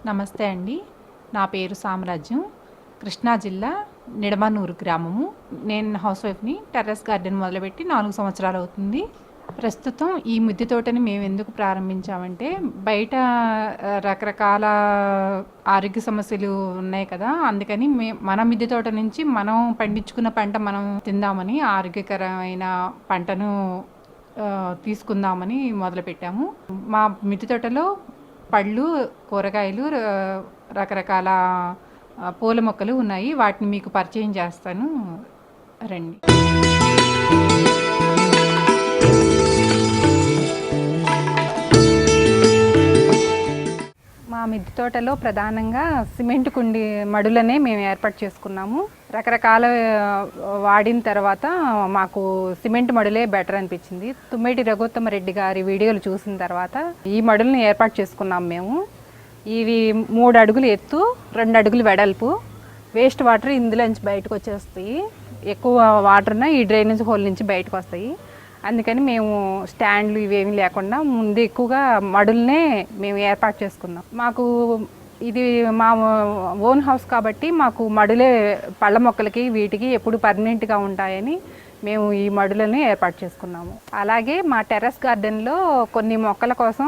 నమస్తే అండి, నా పేరు సామ్రాజ్యం. కృష్ణా జిల్లా నిడమనూరు గ్రామము. నేను హౌస్ వైఫ్ని. టెర్రస్ గార్డెన్ మొదలుపెట్టి 4 సంవత్సరాలు అవుతుంది. ప్రస్తుతం ఈ మిద్దె తోటని మేము ఎందుకు ప్రారంభించామంటే, బయట రకరకాల ఆరోగ్య సమస్యలు ఉన్నాయి కదా, అందుకని మన మిద్దె తోట నుంచి మనం పండించుకున్న పంట మనం తిందామని, ఆరోగ్యకరమైన పంటను తీసుకుందామని మొదలుపెట్టాము. మా మిద్దె తోటలో పళ్ళు, కూరగాయలు, రకరకాల పూల మొక్కలు ఉన్నాయి. వాటిని మీకు పరిచయం చేస్తాను, రండి. మా మిద్దె తోటలో ప్రధానంగా సిమెంట్ కుండి మడులనే మేము ఏర్పాటు చేసుకున్నాము. రకరకాల వాడిన తర్వాత మాకు సిమెంట్ మడులే బెటర్ అనిపించింది. తుమ్మేటి రఘుత్తమరెడ్డి గారి వీడియోలు చూసిన తర్వాత ఈ మడుల్ని ఏర్పాటు చేసుకున్నాము మేము. ఇవి 3 అడుగులు ఎత్తు, 2 అడుగులు వెడల్పు. వేస్ట్ వాటర్ ఇందులోంచి బయటకు వచ్చేస్తాయి. ఎక్కువ వాటర్న ఈ డ్రైనేజ్ హోల్ నుంచి బయటకు వస్తాయి. అందుకని మేము స్టాండ్లు ఇవేమీ లేకుండా ముందు ఎక్కువగా మడుల్నే మేము ఏర్పాటు చేసుకున్నాం. మాకు ఇది మా ఓన్ హౌస్ కాబట్టి మాకు మడులే పళ్ళ మొక్కలకి వీటికి ఎప్పుడు పర్మనెంట్గా ఉంటాయని మేము ఈ మడులని ఏర్పాటు చేసుకున్నాము. అలాగే మా టెర్రస్ గార్డెన్లో కొన్ని మొక్కల కోసం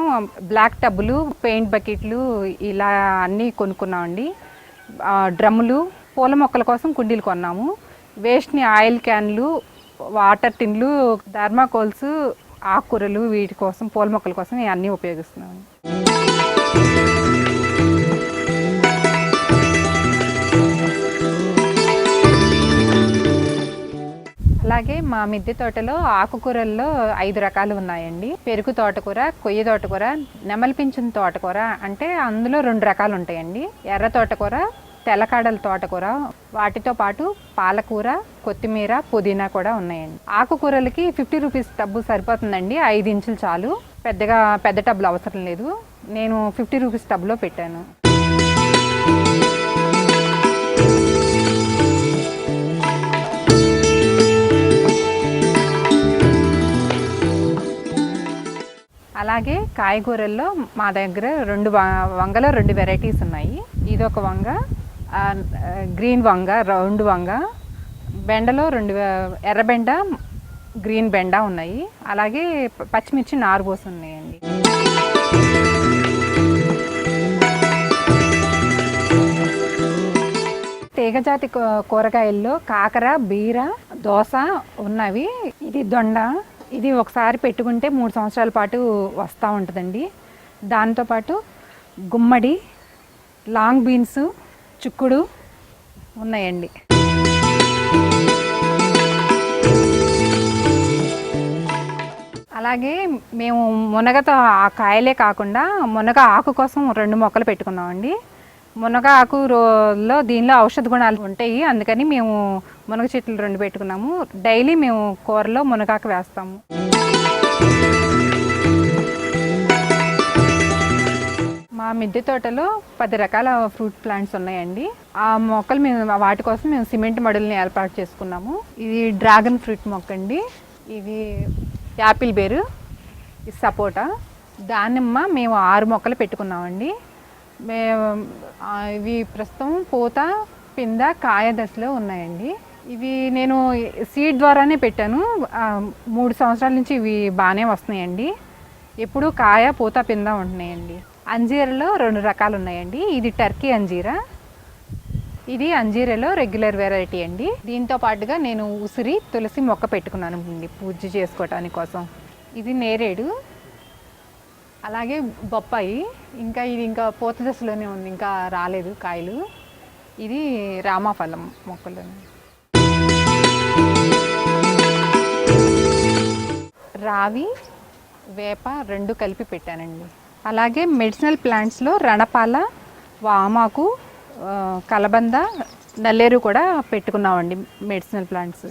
బ్లాక్ టబ్బులు, పెయింట్ బకెట్లు ఇలా అన్నీ కొనుక్కున్నామండి. డ్రమ్ములు, పూల మొక్కల కోసం కుండీలు కొన్నాము. వేస్ట్ని ఆయిల్ క్యాన్లు, వాటర్ టిన్లు, థర్మాకోల్స్, ఆకుకూరలు వీటి కోసం, పూల మొక్కల కోసం అన్నీ ఉపయోగిస్తున్నాము. అలాగే మా మిద్దె తోటలో ఆకుకూరల్లో 5 రకాలు ఉన్నాయండి. పెరుగు తోటకూర, కొయ్య తోటకూర, నెమలిపించిన తోటకూర, అంటే అందులో 2 రకాలు ఉంటాయండి. ఎర్ర తోటకూర, తెల్లకాడల తోటకూర, వాటితో పాటు పాలకూర, కొత్తిమీర, పుదీనా కూడా ఉన్నాయండి. ఆకుకూరలకి 50 రూపీస్ టబ్బు సరిపోతుందండి. 5 ఇంచులు చాలు, పెద్ద టబ్బులు అవసరం లేదు. నేను 50 రూపీస్ టబ్లో పెట్టాను. అలాగే కాయగూరల్లో మా దగ్గర 2 వంగలో 2 వెరైటీస్ ఉన్నాయి. ఇదొక వంగ, గ్రీన్ వంగ, రౌండ్ వంగ. బెండలో 2 ఎర్రబెండ, గ్రీన్ బెండ ఉన్నాయి. అలాగే పచ్చిమిర్చి నారుబోసి ఉన్నాయండి. తీగజాతి కూరగాయల్లో కాకర, బీర, దోస ఉన్నవి. ఇది దొండ. ఇది ఒకసారి పెట్టుకుంటే 3 సంవత్సరాల పాటు వస్తూ ఉంటుందండి. దాంతోపాటు గుమ్మడి, లాంగ్ బీన్స్, చిక్కుడు ఉన్నాయండి. అలాగే మేము మునగతో ఆ కాయలే కాకుండా మునగ ఆకు కోసం 2 మొక్కలు పెట్టుకున్నామండి. మునగ ఆకులో దీనిలో ఔషధ గుణాలు ఉంటాయి, అందుకని మేము మునగ చెట్లు 2 పెట్టుకున్నాము. డైలీ మేము కూరలో మునగాకు వేస్తాము. మా మిద్దె తోటలో 10 రకాల ఫ్రూట్ ప్లాంట్స్ ఉన్నాయండి. ఆ మొక్కలు వాటి కోసం మేము సిమెంట్ మడుల్ని ఏర్పాటు చేసుకున్నాము. ఇది డ్రాగన్ ఫ్రూట్ మొక్క అండి. ఇది యాపిల్ బేరు, ఇది సపోటా, దానిమ్మ. మేము 6 మొక్కలు పెట్టుకున్నామండి. ఇవి ప్రస్తుతం పూత, పింద, కాయ దశలో ఉన్నాయండి. ఇవి నేను సీడ్ ద్వారానే పెట్టాను. 3 సంవత్సరాల నుంచి ఇవి బాగానే వస్తున్నాయండి. ఎప్పుడు కాయ, పూత, పింద ఉంటున్నాయండి. అంజీరలో 2 రకాలు ఉన్నాయండి. ఇది టర్కీ అంజీరా, ఇది అంజీరలో రెగ్యులర్ వెరైటీ అండి. దీంతో పాటుగా నేను ఉసిరి, తులసి మొక్క పెట్టుకున్నాను అండి పూజ చేసుకోవటానికి కోసం. ఇది నేరేడు, అలాగే బొప్పాయి. ఇది పూత దశలోనే ఉంది, ఇంకా రాలేదు కాయలు. ఇది రామాఫలం మొక్కలు. రావి, వేప 2 కలిపి పెట్టానండి. అలాగే మెడిసినల్ ప్లాంట్స్లో రణపాల, వామాకు, కలబంద, నల్లేరు కూడా పెట్టుకున్నామండి మెడిసినల్ ప్లాంట్స్.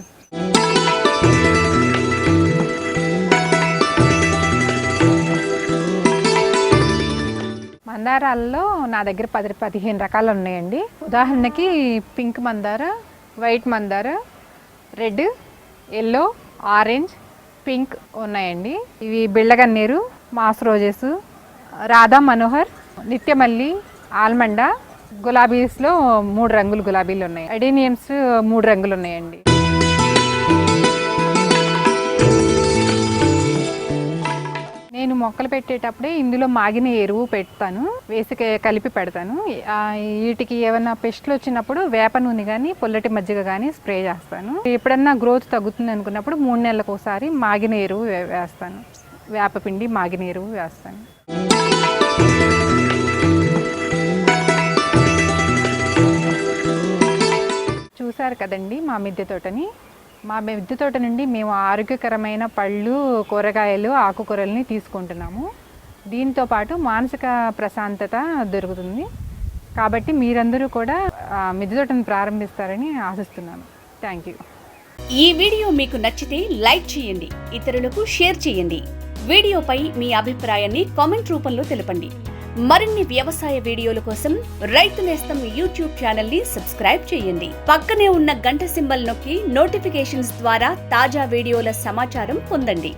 మందారాల్లో నా దగ్గర 10-15 రకాలు ఉన్నాయండి. ఉదాహరణకి పింక్ మందార, వైట్ మందార, రెడ్, ఎల్లో, ఆరెంజ్, పింక్ ఉన్నాయండి. ఇవి బిళ్ళగన్నేరు, మాస్ రోజెస్, రాధా మనోహర్, నిత్యమల్లి, ఆల్మండ, గులాబీస్లో 3 రంగులు గులాబీలు ఉన్నాయి. అడేనియమ్స్ 3 రంగులు ఉన్నాయండి. నేను మొక్కలు పెట్టేటప్పుడే ఇందులో మాగిన ఎరువు పెడతాను, వేసి కలిపి పెడతాను. వీటికి ఏమైనా పెస్ట్లు వచ్చినప్పుడు వేప నూనె కానీ పొల్లటి మజ్జిగ కానీ స్ప్రే చేస్తాను. ఎప్పుడన్నా గ్రోత్ తగ్గుతుంది అనుకున్నప్పుడు 3 నెలలకు ఒకసారి మాగిన ఎరువు వేస్తాను. వేపపిండి, మాగిన ఎరువు వేస్తాను. చూసారు కదండి మా మిద్దె తోటని. మా మిద్దె తోట నుండి మేము ఆరోగ్యకరమైన పళ్ళు, కూరగాయలు, ఆకుకూరల్ని తీసుకుంటున్నాము. దీంతో పాటు మానసిక ప్రశాంతత దొరుకుతుంది. కాబట్టి మీరందరూ కూడా మిద్దె తోటను ప్రారంభిస్తారని ఆశిస్తున్నాను. Thank you. ఈ వీడియో మీకు నచ్చితే లైక్ చేయండి, ఇతరులకు షేర్ చేయండి. వీడియోపై మీ అభిప్రాయాన్ని కామెంట్ రూపంలో తెలపండి. మరిన్ని వ్యవసాయ వీడియోల కోసం రైతు నేస్తం యూట్యూబ్ ఛానల్ ని సబ్స్క్రైబ్ చేయండి. పక్కనే ఉన్న గంట సింబల్ నొక్కి నోటిఫికేషన్స్ ద్వారా తాజా వీడియోల సమాచారం పొందండి.